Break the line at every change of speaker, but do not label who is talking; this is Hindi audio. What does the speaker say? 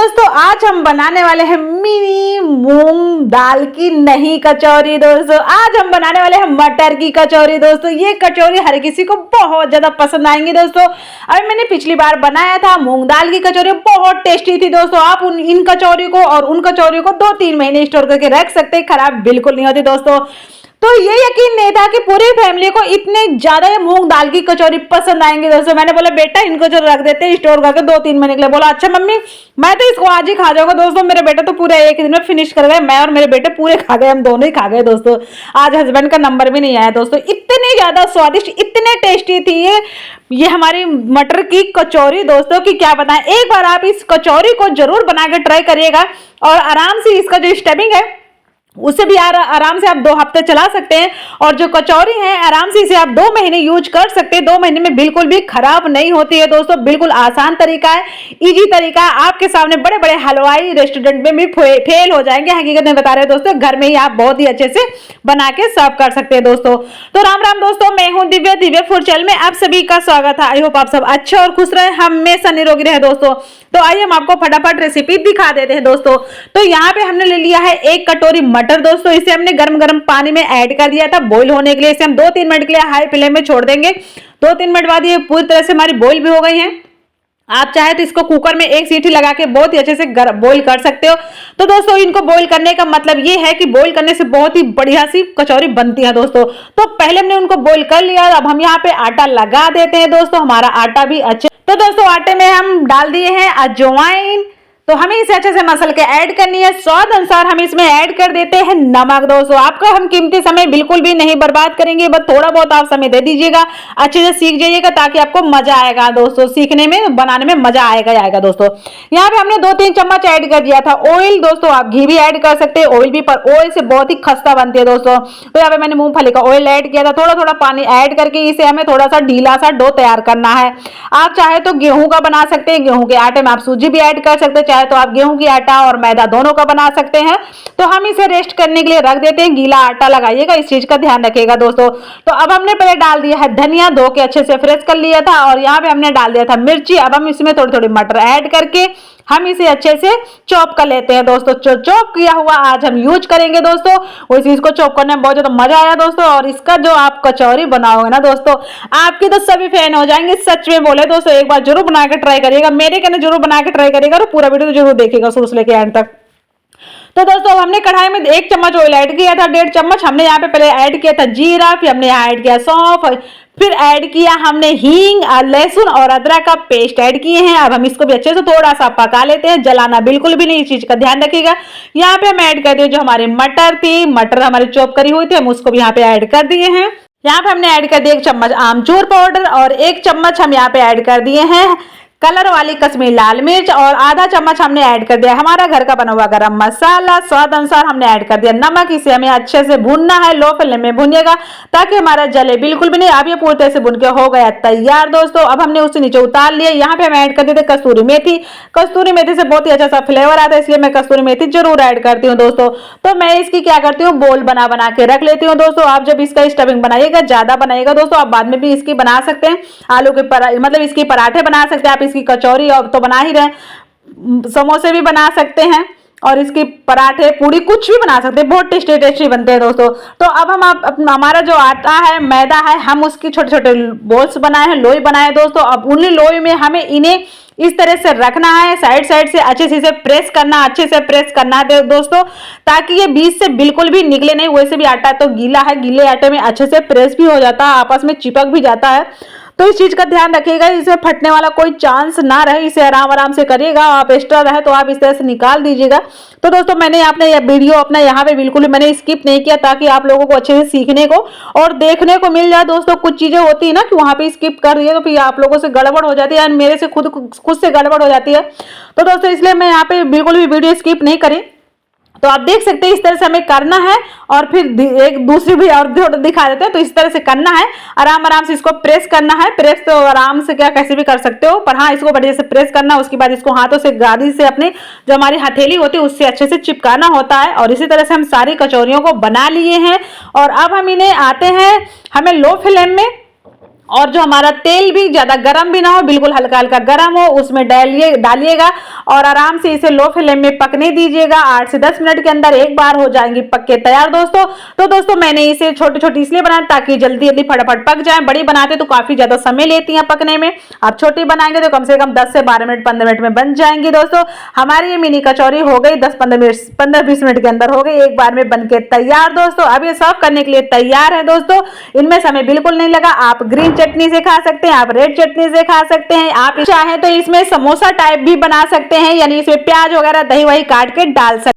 दोस्तों आज हम बनाने वाले हैं मिनी मूंग दाल की नहीं कचौरी। दोस्तों आज हम बनाने वाले हैं मटर की कचौरी। दोस्तों ये कचौरी हर किसी को बहुत ज्यादा पसंद आएंगी। दोस्तों अभी मैंने पिछली बार बनाया था मूंग दाल की कचौरी, बहुत टेस्टी थी। दोस्तों आप इन कचौरी को और उन कचौरी को 2-3 महीने स्टोर करके रख सकते हैं, खराब बिल्कुल नहीं होती। दोस्तों तो ये यकीन नहीं था कि पूरी फैमिली को इतने ज्यादा ये मूंग दाल की कचौरी पसंद आएंगी। दोस्तों मैंने बोला बेटा इनको जो रख देते हैं स्टोर करके 2-3 महीने के लिए। बोला अच्छा मम्मी मैं तो इसको आज ही खा जाऊंगा। दोस्तों मेरे बेटे तो पूरे एक दिन में फिनिश कर गए, मैं और मेरे बेटे पूरे खा गए, हम दोनों ही खा गए। दोस्तों आज हस्बैंड का नंबर भी नहीं आया। दोस्तों इतनी ज्यादा स्वादिष्ट, इतने टेस्टी थी ये हमारी मटर की कचौरी। दोस्तों की क्या बताएं, एक बार आप इस कचौरी को जरूर बना के ट्राई करिएगा और आराम से इसका जो स्टफिंग है उसे भी आराम से आप 2 हफ्ते चला सकते हैं। और जो कचौरी है आराम से इसे आप 2 महीने यूज कर सकते हैं, 2 महीने में बिल्कुल भी खराब नहीं होती है। दोस्तों बिल्कुल आसान तरीका है, इजी तरीका है। आपके सामने बड़े बड़े हलवाई रेस्टोरेंट में भी फेल हो जाएंगे, हकीकत में बता रहे हैं। दोस्तों घर में ही आप बहुत ही अच्छे से बना के सर्व कर सकते हैं। दोस्तों तो राम राम दोस्तों, मैं हूं दिव्या फूड चैनल में आप सभी का स्वागत है। आई होप आप सब अच्छे और खुश रहे, हमेशा निरोगी रहे। दोस्तों तो आइए हम आपको फटाफट रेसिपी दिखा देते हैं। दोस्तों तो यहाँ पे हमने ले लिया है 1 कटोरी मटर। दोस्तों इसे हमने गर्म गर्म पानी में ऐड कर दिया था बॉईल होने के लिए। इसे हम 2-3 मिनट के लिए हाई फ्लेम में छोड़ देंगे। 2-3 मिनट बाद ये पूरी तरह से हमारी बॉईल भी हो गई है। आप चाहे तो इसको कुकर में 1 सीटी लगा के बहुत ही अच्छे से बॉईल कर सकते हो। तो दोस्तों इनको बॉईल करने का मतलब ये है कि बॉईल करने से बहुत ही बढ़िया सी कचौरी बनती है। दोस्तों तो पहले हमने उनको बॉईल कर लिया, अब हम यहाँ पे आटा लगा देते हैं। दोस्तों हमारा आटा भी अच्छे, तो दोस्तों आटे में हम डाल दिए हैं अजवाइन, तो हमें इसे अच्छे से मसल के ऐड करनी है। स्वाद अनुसार हम इसमें ऐड कर देते हैं नमक। दोस्तों आपका हम कीमती समय बिल्कुल भी नहीं बर्बाद करेंगे, बस थोड़ा बहुत आप समय दे दीजिएगा, अच्छे से सीख जाइएगा ताकि आपको मजा आएगा। दोस्तों सीखने में, बनाने में मजा आएगा। दोस्तों यहाँ पे हमने 2-3 चम्मच ऐड कर दिया था ऑयल। दोस्तों आप घी भी ऐड कर सकते हैं, ऑयल भी, पर ऑयल से बहुत ही खस्ता बनती है। दोस्तों तो यहाँ पे मैंने मूंगफली का ऑयल ऐड किया था, थोड़ा थोड़ा पानी ऐड करके इसे हमें थोड़ा सा ढीला सा डो तैयार करना है। आप चाहे तो गेहूं का बना सकते हैं, गेहूं के आटे में आप सूजी भी ऐड कर सकते हैं, चाहे तो आप गेहूं की आटा और मैदा दोनों का बना सकते हैं। तो हम इसे रेस्ट करने के लिए रख देते हैं, गीला आटा लगाइएगा, इस चीज का ध्यान रखिएगा। दोस्तों तो अब हमने पहले डाल दिया है धनिया, धो के अच्छे से फ्रेश कर लिया था, और यहाँ पे हमने डाल दिया था मिर्ची। अब हम इसमें थोड़ी थोड़ी मटर ऐड करके हम इसे अच्छे से चॉप कर लेते हैं। दोस्तों चॉप किया हुआ आज हम यूज करेंगे। दोस्तों उस चीज को चॉप करने में बहुत ज्यादा मजा आया। दोस्तों और इसका जो आप कचौरी बनाओगे ना दोस्तों, आपकी तो सभी फैन हो जाएंगे, सच में बोले। दोस्तों एक बार जरूर बना के ट्राई करिएगा, मेरे कहने जरूर बना के ट्राई करिएगा, और पूरा वीडियो तो जरूर देखिएगा शुरू से लेकर एंड तक। तो दोस्तों हमने कढ़ाई में 1 चम्मच ऑयल ऐड किया था, 1.5 चम्मच हमने यहाँ पे पहले ऐड किया था जीरा, फिर हमने यहाँ ऐड किया सौंफ, फिर ऐड किया हमने हींग, लहसुन और अदरक का पेस्ट ऐड किए हैं। अब हम इसको भी अच्छे से थोड़ा सा पका लेते हैं, जलाना बिल्कुल भी नहीं, इस चीज का ध्यान रखिएगा। यहाँ पे हम ऐड कर दिए जो हमारे मटर थी, मटर हमारी चॉप करी हुई थी, हम उसको भी यहाँ पे ऐड कर दिए हैं। यहाँ पे हमने ऐड कर दिया 1 चम्मच आमचूर पाउडर, और 1 चम्मच हम यहाँ पे ऐड कर दिए हैं कलर वाली कश्मीरी लाल मिर्च, और आधा चम्मच हमने ऐड कर दिया हमारा घर का बना हुआ गरम मसाला। स्वाद अनुसार हमने ऐड कर दिया नमक। इसे हमें अच्छे से भूनना है, लो फ्लेम में भूनिएगा ताकि हमारा जले बिल्कुल भी नहीं। अब ये पूरी तरह से भून के हो गया तैयार। दोस्तों अब हमने उसे नीचे उतार लिया। यहाँ पे हम ऐड कर देते कस्तूरी मेथी। कस्तूरी मेथी से बहुत ही अच्छा सा फ्लेवर आता है, इसलिए मैं कस्तूरी मेथी जरूर ऐड करती हूँ। दोस्तों तो मैं इसकी क्या करती हूँ, बोल बना के रख लेती हूँ। दोस्तों आप जब इसका स्टफिंग बनाइएगा, ज्यादा बनाइएगा दोस्तों, आप बाद में भी इसकी बना सकते हैं, आलू के मतलब इसकी पराठे बना सकते हैं, आप इसकी कचौरी अब तो बना ही रहे, समोसे भी बना सकते हैं, और इसकी पराठे पूड़ी कुछ भी बना सकते हैं, बहुत टेस्टी बनते हैं। दोस्तों तो अब हम हमारा जो आटा है, मैदा है, हम उसकी छोटे छोटे बॉल्स बनाए हैं, लोई बनाए। दोस्तों अब उन्हीं लोई में हमें इन्हें इस तरह से रखना है, साइड से अच्छे से प्रेस करना है दोस्तों, ताकि ये बीच से बिल्कुल भी निकले नहीं। वैसे भी आटा तो गीला है, गीले आटे में अच्छे से प्रेस भी हो जाता है, आपस में चिपक भी जाता है, तो इस चीज का ध्यान रखिएगा, इसमें फटने वाला कोई चांस ना रहे। इसे आराम से करिएगा, आप एक्स्ट्रा रहे तो आप इस तरह से निकाल दीजिएगा। तो दोस्तों मैंने अपने वीडियो अपना यहाँ पे बिल्कुल भी मैंने स्किप नहीं किया, ताकि आप लोगों को अच्छे से सीखने को और देखने को मिल जाए। दोस्तों कुछ चीजें होती है ना कि वहां पे स्किप कर दिए तो फिर आप लोगों से गड़बड़ हो जाती है, मेरे से खुद से गड़बड़ हो जाती है। तो दोस्तों इसलिए मैं यहाँ पे बिल्कुल भी वीडियो स्किप नहीं करी। तो आप देख सकते हैं इस तरह से हमें करना है, और फिर एक दूसरी भी और दिखा देते हैं। तो इस तरह से करना है, आराम से इसको प्रेस करना है। प्रेस तो आराम से क्या कैसे भी कर सकते हो, पर हाँ इसको बढ़िया से प्रेस करना है। उसके बाद इसको हाथों से गादी से अपने जो हमारी हथेली होती है उससे अच्छे से चिपकाना होता है। और इसी तरह से हम सारी कचौरियों को बना लिए हैं, और अब हम इन्हें आते हैं, हमें लो फ्लेम में और जो हमारा तेल भी ज्यादा गर्म भी ना हो, बिल्कुल हल्का हल्का गर्म हो, उसमें डालिएगा और आराम से इसे लो फ्लेम में पकने दीजिएगा। 8 से 10 मिनट के अंदर एक बार हो जाएंगी पक के तैयार दोस्तों। तो दोस्तों मैंने इसे छोटी छोटी इसलिए बनाया ताकि जल्दी जल्दी फटाफट पक जाए। बड़ी बनाते तो काफी ज्यादा समय लेती हैं पकने में, आप छोटी बनाएंगे तो कम से कम 10 से 12 मिनट 15 मिनट में बन जाएंगी दोस्तों। हमारी ये मिनी कचौरी हो गई 15-20 मिनट के अंदर हो गई, एक बार में बनके तैयार दोस्तों। अब ये सर्व करने के लिए तैयार है दोस्तों। इनमें समय बिल्कुल नहीं लगा। आप ग्रीन चटनी से खा सकते हैं, आप रेड चटनी से खा सकते हैं, आप चाहें तो इसमें समोसा टाइप भी बना सकते हैं, यानी इसमें प्याज वगैरह दही वही काट के डाल सकते हैं।